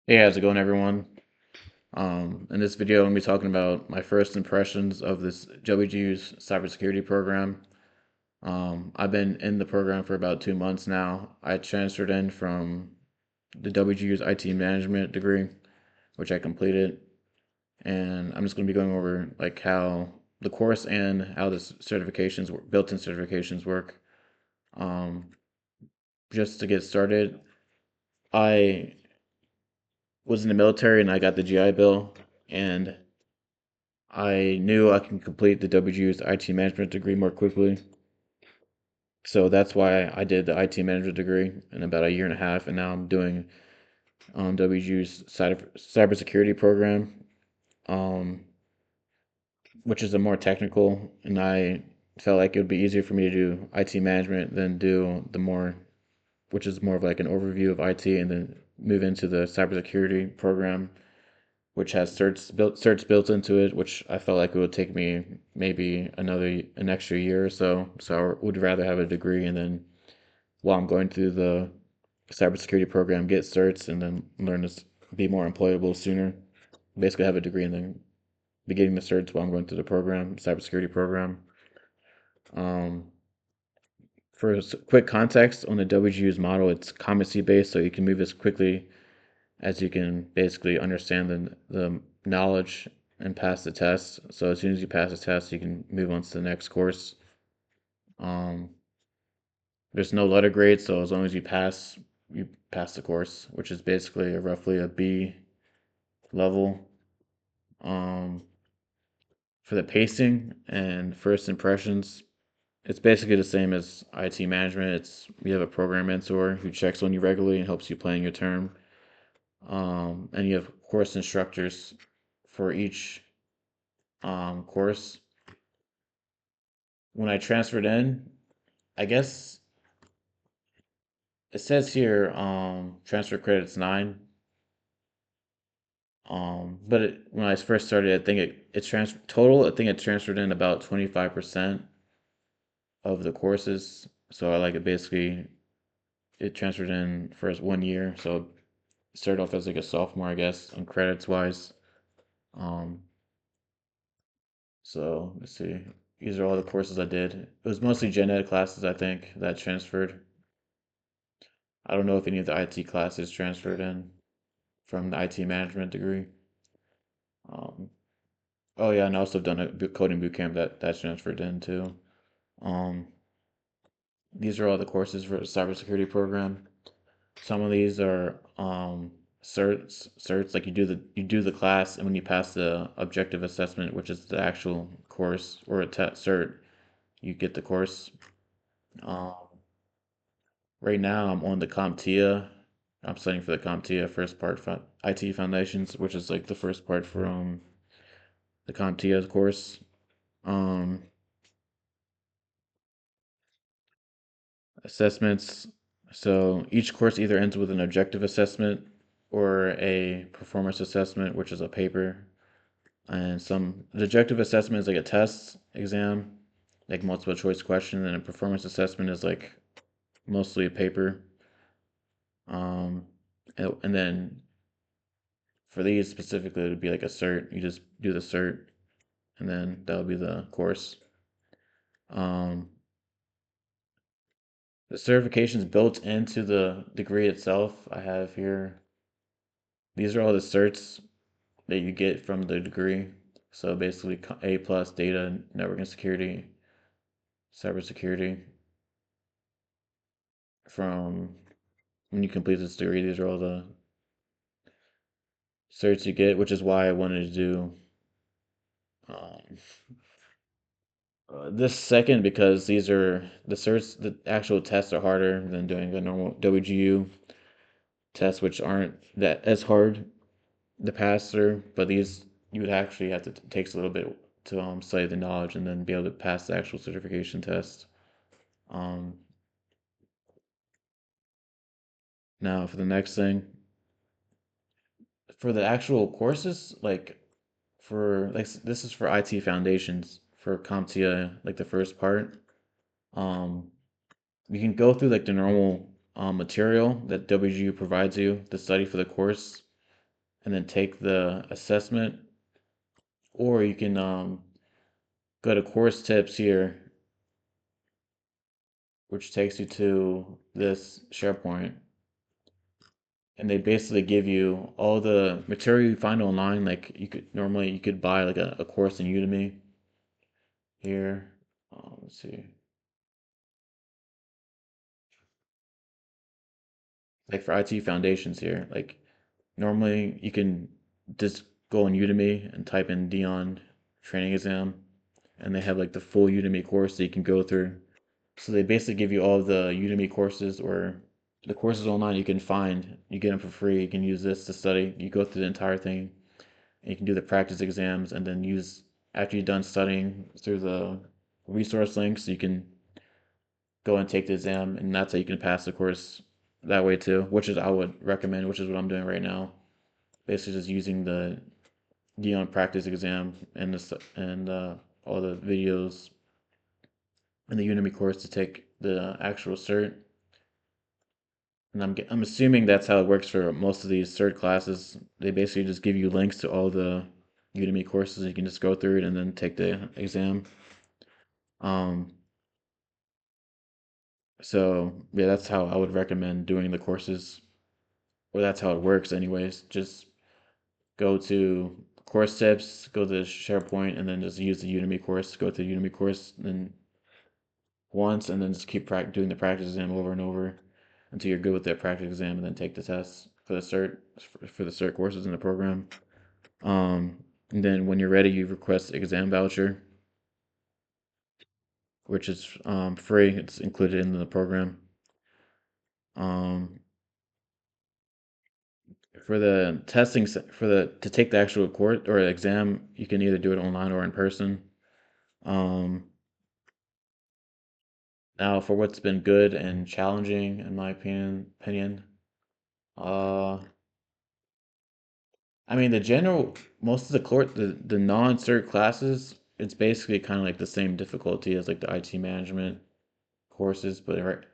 Hey, how's it going, everyone? In this video, I'm going to be talking about my first impressions of this WGU's cybersecurity program. I've been in the program for about 2 months now. I transferred in from the WGU's IT management degree, which I completed, and I'm just going to be going over like how the course and how the certifications, built-in certifications work. Um, just to get started, I was in the military and I got the GI Bill, and I knew I can complete the WGU's IT management degree more quickly. So that's why I did the IT management degree in about a year and a half, and now I'm doing WGU's cybersecurity program, um, which is a more technical, and I felt like it would be easier for me to do IT management than do the more, which is more of like an overview of IT, and then move into the cybersecurity program, which has certs built into it, which I felt like it would take me maybe an extra year or so. So I would rather have a degree and then while I'm going through the cybersecurity program, get certs and then learn to be more employable sooner. Basically, have a degree and then be getting the certs while I'm going through the program, cybersecurity program. Um, for quick context on the WGU's model, it's competency based, so you can move as quickly as you can basically understand the knowledge and pass the test. So as soon as you pass the test, you can move on to the next course. Um, there's no letter grade, so as long as you pass the course, which is basically roughly a B level. Um, for the pacing and first impressions, it's basically the same as IT management. It's you have a program mentor who checks on you regularly and helps you plan your term. And you have course instructors for each course. When I transferred in, I guess it says here transfer credits 9. When I first started, I think it's trans total. I think it transferred in about 25% of the courses. So I like it basically it transferred in for 1 year. So it started off as like a sophomore, I guess, on credits wise. Um, so let's see. These are all the courses I did. It was mostly gen ed classes, I think, that transferred. I don't know if any of the IT classes transferred in from the IT management degree. Um, oh yeah, and I also done a coding boot camp that transferred in too. Um, these are all the courses for the cybersecurity program. Some of these are certs like you do the class, and when you pass the objective assessment, which is the actual course or a cert, you get the course. Um, right now, I'm on the CompTIA. I'm studying for the CompTIA first part, IT Foundations, which is like the first part from the CompTIA course. Um, assessments. So each course either ends with an objective assessment or a performance assessment, which is a paper. And some the objective assessment is like a test exam, like multiple choice question, and a performance assessment is like mostly a paper. Um, and then for these specifically, it would be like a cert. You just do the cert, and then that'll be the course. Um, the certifications built into the degree itself, I have here. These are all the certs that you get from the degree. So basically, A plus data, network and security, cybersecurity. From when you complete this degree, these are all the certs you get, which is why I wanted to do um, this second because these are the certs. The actual tests are harder than doing a normal WGU tests, which aren't that as hard to pass through. But these you would actually have to takes a little bit to study the knowledge and then be able to pass the actual certification test. Um, now for the next thing, for the actual courses, like this is for IT foundations for CompTIA, like the first part. Um, you can go through like the normal material that WGU provides you to study for the course, and then take the assessment, or you can go to course tips here, which takes you to this SharePoint, and they basically give you all the material you find online. Like you could buy like a course in Udemy here. Let's see, like for IT foundations here. Like normally you can just go on Udemy and type in Dion training exam, and they have like the full Udemy course that you can go through. So they basically give you all the Udemy courses or the courses online you can find. You get them for free. You can use this to study. You go through the entire thing, and you can do the practice exams, and then use after you're done studying through the resource links, you can go and take the exam, and that's how you can pass the course that way too. Which is I would recommend, which is what I'm doing right now. Basically, just using the Dion practice exam and all the videos in the Udemy course to take the actual cert. And I'm assuming that's how it works for most of these cert classes. They basically just give you links to all the Udemy courses. You can just go through it and then take the exam. Um, so yeah, that's how I would recommend doing the courses, or that's how it works, anyways. Just go to course tips, go to SharePoint, and then just use the Udemy course. Go to the Udemy course, then once, and then just keep doing the practice exam over and over until you're good with that practice exam, and then take the test for the cert courses in the program. And then when you're ready, you request exam voucher, which is free. It's included in the program. Um, for the for the to take the actual course or exam, you can either do it online or in person. Um, Now for what's been good and challenging, in my opinion, uh, I mean most of the non-cert classes, it's basically kind of like the same difficulty as like the IT management courses, and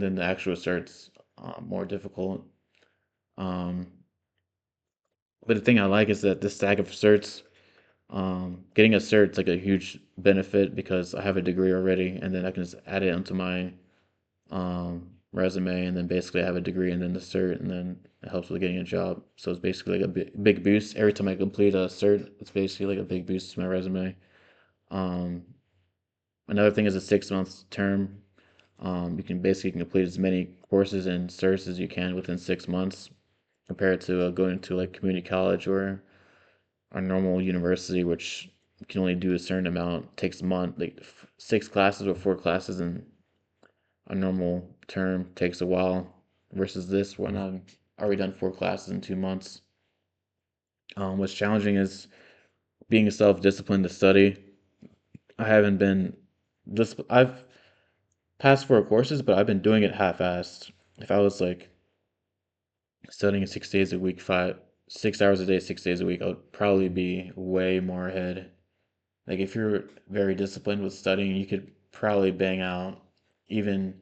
then the actual certs more difficult. Um, but the thing I like is that the stack of certs, getting a cert is like a huge benefit because I have a degree already, and then I can just add it onto my resume, and then basically I have a degree and then the cert, and then it helps with getting a job. So it's basically like a big boost every time I complete a cert. It's basically like a big boost to my resume. Um, Another thing is a 6 month term. You can basically complete as many courses and certs as you can within 6 months, compared to going to like community college or a normal university, which you can only do a certain amount. It takes a month, like 6 classes or 4 classes, and a normal term takes a while. Versus this one, I've already done 4 classes in 2 months. What's challenging is being self-disciplined to study. I haven't been this. I've passed 4 courses, but I've been doing it half-assed. If I was like studying 6 days a week, 6 hours a day, 6 days a week, I would probably be way more ahead. Like if you're very disciplined with studying, you could probably bang out even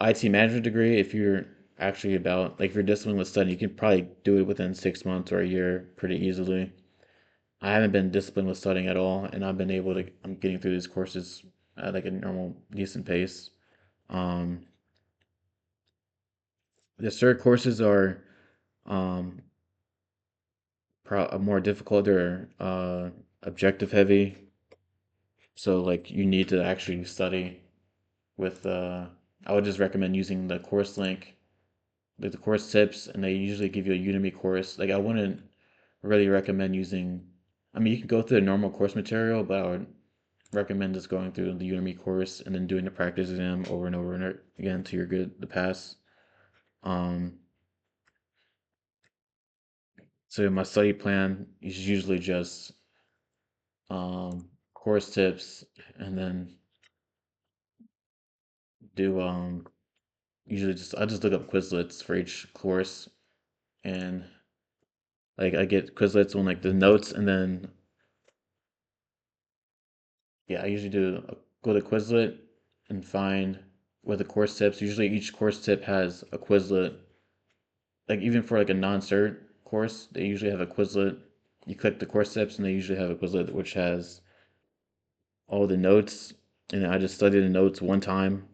IT management degree. If you're actually about like if you're disciplined with studying, you can probably do it within 6 months or a year pretty easily. I haven't been disciplined with studying at all, and I'm getting through these courses at like a normal, decent pace. Um, the cert courses are um, more difficult. They're objective heavy, so like you need to actually study with. I would just recommend using the course link, like the course tips, and they usually give you a Udemy course. Like I wouldn't really recommend using. I mean, you can go through the normal course material, but I would recommend just going through the Udemy course and then doing the practice exam over and over and again until you're good to pass. Um, so my study plan is usually just course tips, and then do usually just I just look up Quizlets for each course, and like I get Quizlets on like the notes, and then yeah, I usually go to Quizlet and find where the course tips. Usually each course tip has a Quizlet like even for like a non-cert course, they usually have a Quizlet. You click the course steps, and they usually have a Quizlet which has all the notes. And I just studied the notes one time,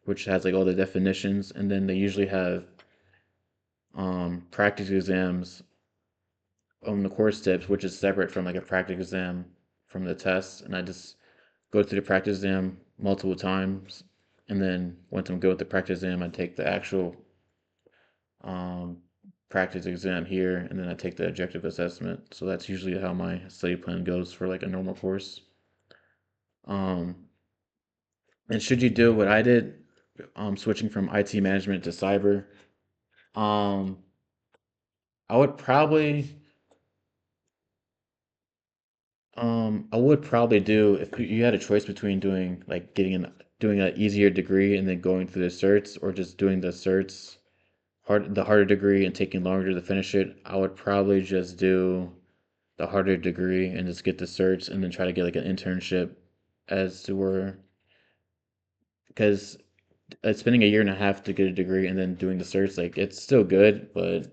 which has like all the definitions, and then they usually have practice exams on the course tips, which is separate from like a practice exam from the test. And I just go through the practice exam multiple times, and then once I'm good with the practice exam, I take the actual um, practice exam here, and then I take the objective assessment. So that's usually how my study plan goes for like a normal course. Um, and should you do what I did, switching from IT management to cyber, um, I would probably I would probably do if you had a choice between doing like doing an easier degree and then going through the certs, or just doing the certs the harder degree and taking longer to finish it. I would probably just do the harder degree and just get the certs and then try to get like an internship as to where, because spending a year and a half to get a degree and then doing the certs, like it's still good, but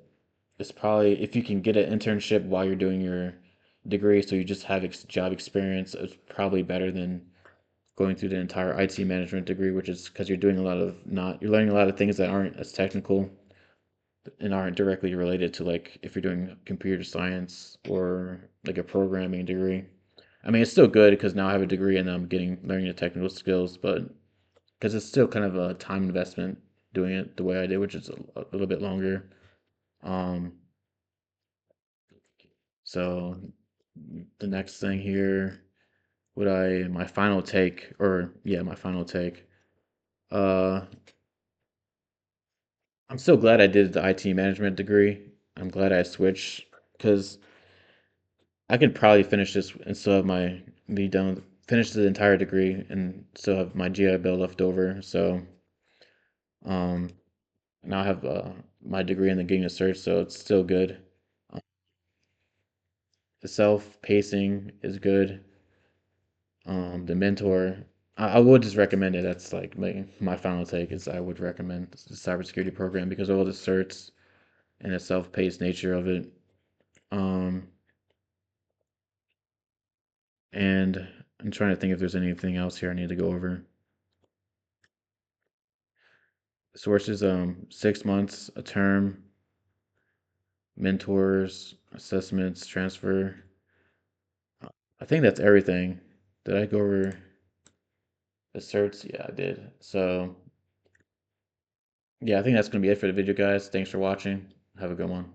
it's probably, if you can get an internship while you're doing your degree, so you just have job experience, it's probably better than going through the entire IT management degree, which is because you're doing a lot of not, you're learning a lot of things that aren't as technical and aren't directly related to like if you're doing computer science or like a programming degree. I mean, it's still good because now I have a degree and I'm getting learning the technical skills, but because it's still kind of a time investment doing it the way I did, which is a little bit longer. Um, so the next thing here, my final take, or yeah, my final take. Uh, I'm so glad I did the IT management degree. I'm glad I switched because I could probably finish this and still have my be done with, finish the entire degree and still have my GI Bill left over. So um, now I have my degree and then getting a cert, so it's still good. Uh, the self pacing is good. The mentor, I would just recommend it. That's like my final take is I would recommend the cybersecurity program because of all the certs and the self paced nature of it. Um, and I'm trying to think if there's anything else here I need to go over. Sources, 6 months, a term, mentors, assessments, transfer. I think that's everything. Did I go over the certs? Yeah, I did. So, yeah, I think that's going to be it for the video, guys. Thanks for watching. Have a good one.